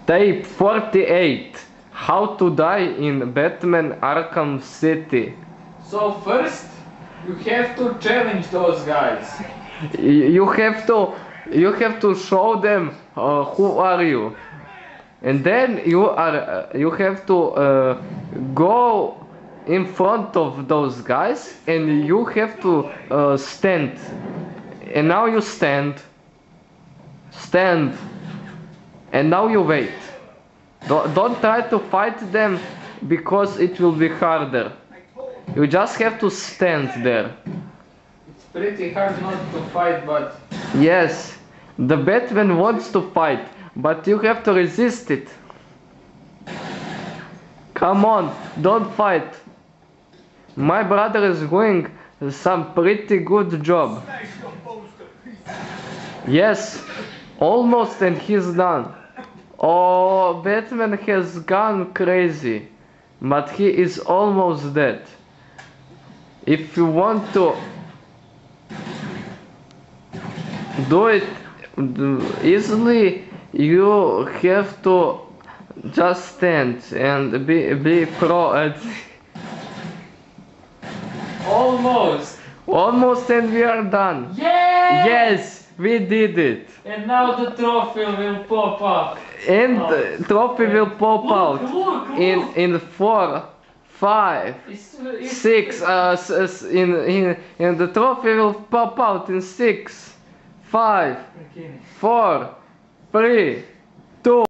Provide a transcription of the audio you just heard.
Tape 48. How to die in Batman Arkham City. So first, you have to challenge those guys. You have to show them who are you, and then you have to go in front of those guys, and you have to stand. And now you stand, and now you wait. Don't try to fight them because it will be harder. You just have to stand there. It's pretty hard not to fight, but Yes, the Batman wants to fight, but you have to resist it. Come on, don't fight. My brother is doing some pretty good job. Yes, almost, and he's done. Oh, Batman has gone crazy, but he is almost dead. If you want to do it easily, you have to just stand and be pro at almost. almost, and we are done. Yeah! Yes, we did it. And now the trophy will pop up. And the trophy will pop out Look. in 4, 5, It's 6. In the trophy will pop out in 6, 5, 4, 3, 2.